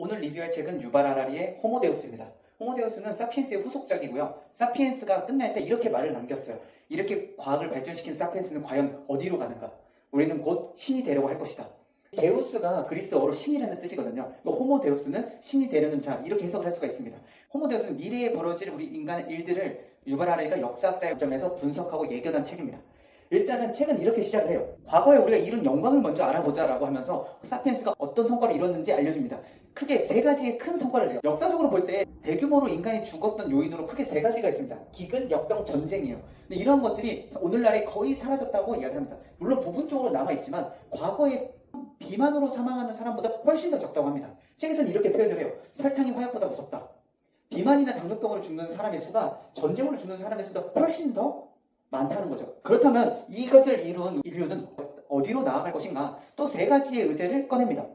오늘 리뷰할 책은 유발 하라리의 호모데우스입니다. 호모데우스는 사피엔스의 후속작이고요. 사피엔스가 끝날 때 이렇게 말을 남겼어요. 이렇게 과학을 발전시킨 사피엔스는 과연 어디로 가는가? 우리는 곧 신이 되려고 할 것이다. 데우스가 그리스어로 신이라는 뜻이거든요. 호모데우스는 신이 되려는 자, 이렇게 해석을 할 수가 있습니다. 호모데우스는 미래에 벌어질 우리 인간의 일들을 유발 하라리가 역사학자의 관점에서 분석하고 예견한 책입니다. 일단은 책은 이렇게 시작을 해요. 과거에 우리가 이룬 영광을 먼저 알아보자라고 하면서 사피엔스가 어떤 성과를 이뤘는지 알려줍니다. 크게 세 가지의 큰 성과를 내요. 역사적으로 볼 때 대규모로 인간이 죽었던 요인으로 크게 세 가지가 있습니다. 기근, 역병, 전쟁이에요. 근데 이런 것들이 오늘날에 거의 사라졌다고 이야기합니다. 물론 부분적으로 남아있지만 과거에 비만으로 사망하는 사람보다 훨씬 더 적다고 합니다. 책에서는 이렇게 표현을 해요. 설탕이 화약보다 무섭다. 비만이나 당뇨병으로 죽는 사람의 수가 전쟁으로 죽는 사람의 수보다 훨씬 더 많다는 거죠. 그렇다면 이것을 이룬 인류는 어디로 나아갈 것인가? 또 세 가지의 의제를 꺼냅니다.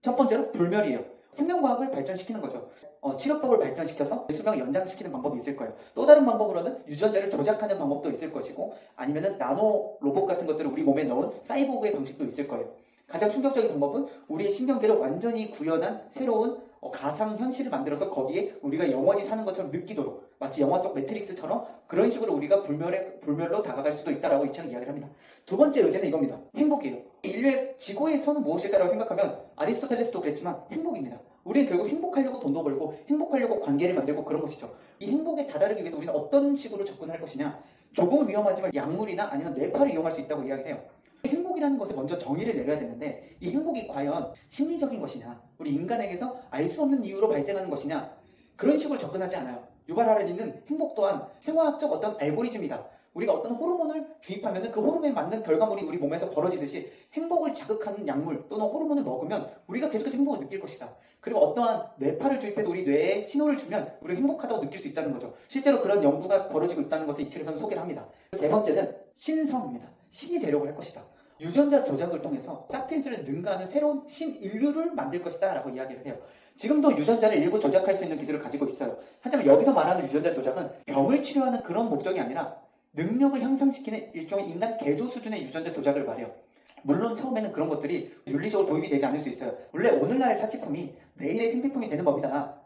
첫 번째로 불멸이에요. 생명과학을 발전시키는 거죠. 치료법을 발전시켜서 수명을 연장시키는 방법이 있을 거예요. 또 다른 방법으로는 유전자를 조작하는 방법도 있을 것이고, 아니면은 나노 로봇 같은 것들을 우리 몸에 넣은 사이보그의 방식도 있을 거예요. 가장 충격적인 방법은 우리의 신경계를 완전히 구현한 새로운 가상현실을 만들어서 거기에 우리가 영원히 사는 것처럼 느끼도록, 마치 영화 속 매트릭스처럼 그런 식으로 우리가 불멸로 다가갈 수도 있다라고 이 책은 이야기를 합니다. 두 번째 의제는 이겁니다. 행복이에요. 인류의 지구에서는 무엇일까라고 생각하면 아리스토텔레스도 그랬지만 행복입니다. 우리는 결국 행복하려고 돈도 벌고 행복하려고 관계를 만들고 그런 것이죠. 이 행복에 다다르기 위해서 우리는 어떤 식으로 접근할 것이냐. 조금은 위험하지만 약물이나 아니면 뇌파를 이용할 수 있다고 이야기해요. 행복이라는 것을 먼저 정의를 내려야 되는데, 이 행복이 과연 심리적인 것이냐, 우리 인간에게서 알 수 없는 이유로 발생하는 것이냐, 그런 식으로 접근하지 않아요. 유발 하라리는 행복 또한 생화학적 어떤 알고리즘이다. 우리가 어떤 호르몬을 주입하면 그 호르몬에 맞는 결과물이 우리 몸에서 벌어지듯이 행복을 자극하는 약물 또는 호르몬을 먹으면 우리가 계속해서 행복을 느낄 것이다. 그리고 어떠한 뇌파를 주입해서 우리 뇌에 신호를 주면 우리가 행복하다고 느낄 수 있다는 거죠. 실제로 그런 연구가 벌어지고 있다는 것을 이 책에서는 소개를 합니다. 세 번째는 신성입니다. 신이 되려고 할 것이다. 유전자 조작을 통해서 사피엔스를 능가하는 새로운 신인류를 만들 것이다 라고 이야기를 해요. 지금도 유전자를 일부 조작할 수 있는 기술을 가지고 있어요. 하지만 여기서 말하는 유전자 조작은 병을 치료하는 그런 목적이 아니라 능력을 향상시키는 일종의 인간 개조 수준의 유전자 조작을 말해요. 물론 처음에는 그런 것들이 윤리적으로 도입이 되지 않을 수 있어요. 원래 오늘날의 사치품이 내일의 생필품이 되는 법이다.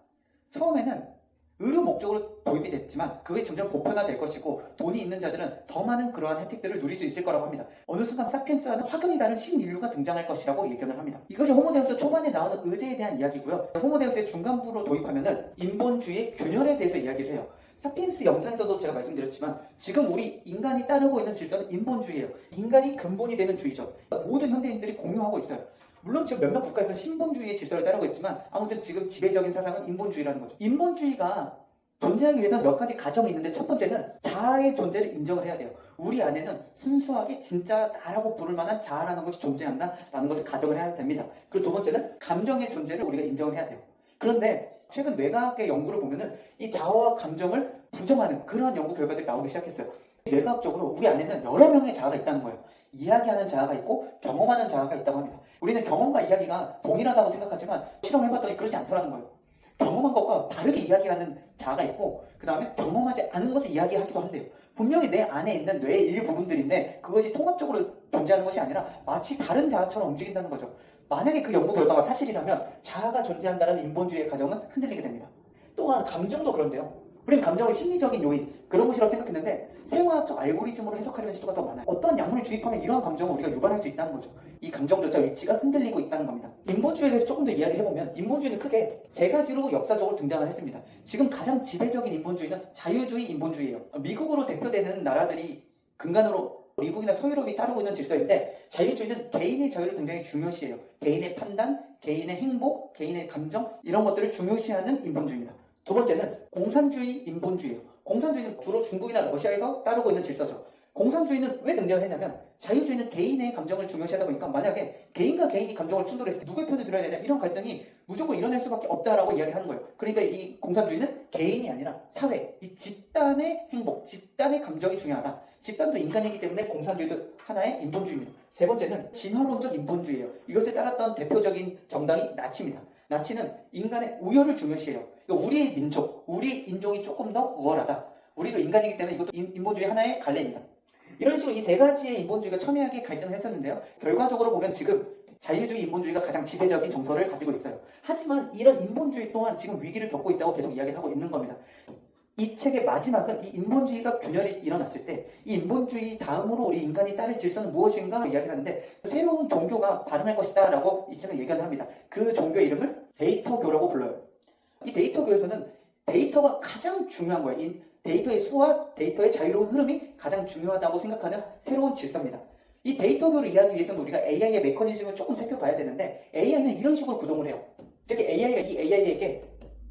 처음에는 의료 목적으로 도입이 됐지만 그것이 점점 보편화될 것이고, 돈이 있는 자들은 더 많은 그러한 혜택들을 누릴 수 있을 거라고 합니다. 어느 순간 사피엔스와는 확연히 다른 신인류가 등장할 것이라고 예견을 합니다. 이것이 호모데우스 초반에 나오는 의제에 대한 이야기고요. 호모데우스의 중간부로 도입하면은 인본주의의 균열에 대해서 이야기를 해요. 사피엔스 영상에서도 제가 말씀드렸지만 지금 우리 인간이 따르고 있는 질서는 인본주의예요. 인간이 근본이 되는 주의죠. 모든 현대인들이 공유하고 있어요. 물론 지금 몇몇 국가에서는 신본주의의 질서를 따르고 있지만 아무튼 지금 지배적인 사상은 인본주의라는 거죠. 인본주의가 존재하기 위해서는 몇 가지 가정이 있는데, 첫 번째는 자아의 존재를 인정을 해야 돼요. 우리 안에는 순수하게 진짜 나라고 부를 만한 자아라는 것이 존재한다라는 것을 가정을 해야 됩니다. 그리고 두 번째는 감정의 존재를 우리가 인정을 해야 돼요. 그런데 최근 뇌과학의 연구를 보면은 이 자아와 감정을 부정하는 그러한 연구 결과들이 나오기 시작했어요. 뇌과학적으로 우리 안에는 여러 명의 자아가 있다는 거예요. 이야기하는 자아가 있고 경험하는 자아가 있다고 합니다. 우리는 경험과 이야기가 동일하다고 생각하지만 실험해봤더니 그렇지 않더라는 거예요. 경험한 것과 다르게 이야기하는 자아가 있고, 그 다음에 경험하지 않은 것을 이야기하기도 한대요. 분명히 내 안에 있는 뇌의 일부분들인데 그것이 통합적으로 존재하는 것이 아니라 마치 다른 자아처럼 움직인다는 거죠. 만약에 그 연구 결과가 사실이라면 자아가 존재한다는 인본주의의 가정은 흔들리게 됩니다. 또한 감정도 그런데요. 우리는 감정의 심리적인 요인, 그런 것이라고 생각했는데 생화학적 알고리즘으로 해석하려는 시도가 더 많아요. 어떤 약물을 주입하면 이러한 감정을 우리가 유발할 수 있다는 거죠. 이 감정조차 위치가 흔들리고 있다는 겁니다. 인본주의에 대해서 조금 더 이야기를 해보면, 인본주의는 크게 세 가지로 역사적으로 등장을 했습니다. 지금 가장 지배적인 인본주의는 자유주의 인본주의예요. 미국으로 대표되는 나라들이 근간으로 미국이나 서유럽이 따르고 있는 질서인데, 자유주의는 개인의 자유를 굉장히 중요시해요. 개인의 판단, 개인의 행복, 개인의 감정, 이런 것들을 중요시하는 인본주의입니다. 두 번째는 공산주의 인본주의예요. 공산주의는 주로 중국이나 러시아에서 따르고 있는 질서죠. 공산주의는 왜 등장을 했냐면, 자유주의는 개인의 감정을 중요시하다 보니까 만약에 개인과 개인이 감정을 충돌했을 때 누구의 편을 들어야 되냐, 이런 갈등이 무조건 일어날 수밖에 없다라고 이야기하는 거예요. 그러니까 이 공산주의는 개인이 아니라 사회, 이 집단의 행복, 집단의 감정이 중요하다. 집단도 인간이기 때문에 공산주의도 하나의 인본주의입니다. 세 번째는 진화론적 인본주의예요. 이것을 따랐던 대표적인 정당이 나치입니다. 나치는 인간의 우열을 중요시해요. 그러니까 우리의 민족, 우리 인종이 조금 더 우월하다. 우리도 인간이기 때문에 이것도 인본주의 하나의 갈래입니다. 이런 식으로 이 세 가지의 인본주의가 첨예하게 갈등을 했었는데요. 결과적으로 보면 지금 자유주의, 인본주의가 가장 지배적인 정서를 가지고 있어요. 하지만 이런 인본주의 또한 지금 위기를 겪고 있다고 계속 이야기를 하고 있는 겁니다. 이 책의 마지막은 이 인본주의가 균열이 일어났을 때 이 인본주의 다음으로 우리 인간이 따를 질서는 무엇인가 이야기를 하는데 새로운 종교가 발흥할 것이다 라고 이 책은 얘기를 합니다. 그 종교 이름을 데이터교라고 불러요. 이 데이터교에서는 데이터가 가장 중요한 거예요. 이 데이터의 수와 데이터의 자유로운 흐름이 가장 중요하다고 생각하는 새로운 질서입니다. 이 데이터교를 이해하기 위해서는 우리가 AI의 메커니즘을 조금 살펴봐야 되는데 AI는 이런 식으로 구동을 해요. 이렇게 AI가 이 AI에게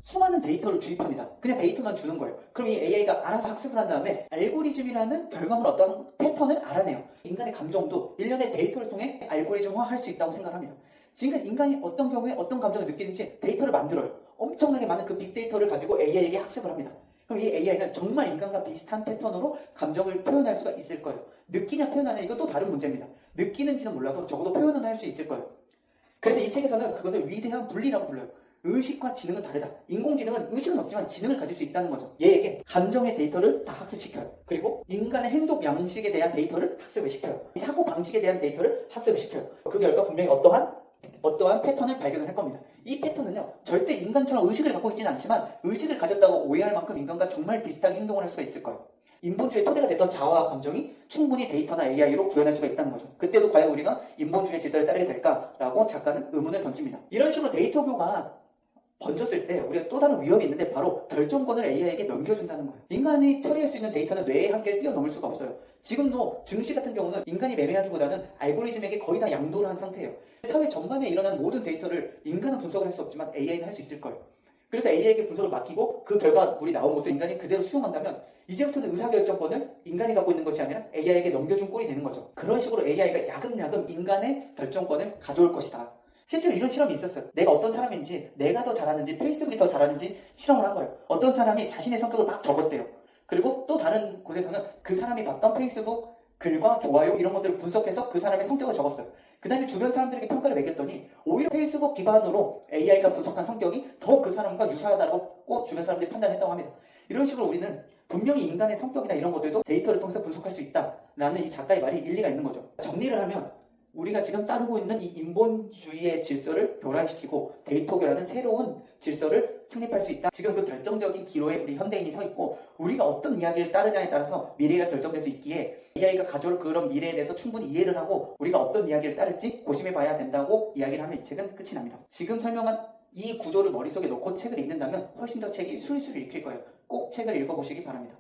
수많은 데이터를 주입합니다. 그냥 데이터만 주는 거예요. 그럼 이 AI가 알아서 학습을 한 다음에 알고리즘이라는 결과물 어떤 패턴을 알아내요. 인간의 감정도 일련의 데이터를 통해 알고리즘화할 수 있다고 생각합니다. 지금 인간이 어떤 경우에 어떤 감정을 느끼는지 데이터를 만들어요. 엄청나게 많은 그 빅데이터를 가지고 AI에게 학습을 합니다. 그럼 이 AI는 정말 인간과 비슷한 패턴으로 감정을 표현할 수가 있을 거예요. 느끼냐 표현하냐 이건 또 다른 문제입니다. 느끼는지는 몰라도 적어도 표현은 할 수 있을 거예요. 그래서 이 책에서는 그것을 위대한 분리라고 불러요. 의식과 지능은 다르다. 인공지능은 의식은 없지만 지능을 가질 수 있다는 거죠. 얘에게 감정의 데이터를 다 학습시켜요. 그리고 인간의 행동 양식에 대한 데이터를 학습을 시켜요. 사고 방식에 대한 데이터를 학습을 시켜요. 그 결과 분명히 어떠한 패턴을 발견을 할 겁니다. 이 패턴은요, 절대 인간처럼 의식을 갖고 있지는 않지만 의식을 가졌다고 오해할 만큼 인간과 정말 비슷하게 행동을 할 수가 있을 거예요. 인본주의의 토대가 됐던 자아와 감정이 충분히 데이터나 AI로 구현할 수가 있다는 거죠. 그때도 과연 우리가 인본주의의 질서를 따르게 될까라고 작가는 의문을 던집니다. 이런 식으로 데이터교가 번졌을 때 우리가 또 다른 위험이 있는데 바로 결정권을 AI에게 넘겨준다는 거예요. 인간이 처리할 수 있는 데이터는 뇌의 한계를 뛰어넘을 수가 없어요. 지금도 증시 같은 경우는 인간이 매매하기보다는 알고리즘에게 거의 다 양도를 한 상태예요. 사회 전반에 일어난 모든 데이터를 인간은 분석을 할 수 없지만 AI는 할 수 있을 거예요. 그래서 AI에게 분석을 맡기고 그 결과물이 나온 것을 인간이 그대로 수용한다면 이제부터는 의사결정권을 인간이 갖고 있는 것이 아니라 AI에게 넘겨준 꼴이 되는 거죠. 그런 식으로 AI가 야금야금 인간의 결정권을 가져올 것이다. 실제로 이런 실험이 있었어요. 내가 어떤 사람인지, 내가 더 잘하는지, 페이스북이 더 잘하는지 실험을 한 거예요. 어떤 사람이 자신의 성격을 막 적었대요. 그리고 또 다른 곳에서는 그 사람이 봤던 페이스북 글과 좋아요 이런 것들을 분석해서 그 사람의 성격을 적었어요. 그 다음에 주변 사람들에게 평가를 매겼더니 오히려 페이스북 기반으로 AI가 분석한 성격이 더 그 사람과 유사하다고 주변 사람들이 판단했다고 합니다. 이런 식으로 우리는 분명히 인간의 성격이나 이런 것들도 데이터를 통해서 분석할 수 있다라는 이 작가의 말이 일리가 있는 거죠. 정리를 하면 우리가 지금 따르고 있는 이 인본주의의 질서를 교란시키고 데이터교라는 새로운 질서를 창립할 수 있다. 지금 그 결정적인 기로에 우리 현대인이 서 있고 우리가 어떤 이야기를 따르냐에 따라서 미래가 결정될 수 있기에 AI가 가져올 그런 미래에 대해서 충분히 이해를 하고 우리가 어떤 이야기를 따를지 고심해 봐야 된다고 이야기를 하면 이 책은 끝이 납니다. 지금 설명한 이 구조를 머릿속에 놓고 책을 읽는다면 훨씬 더 책이 술술 읽힐 거예요. 꼭 책을 읽어보시기 바랍니다.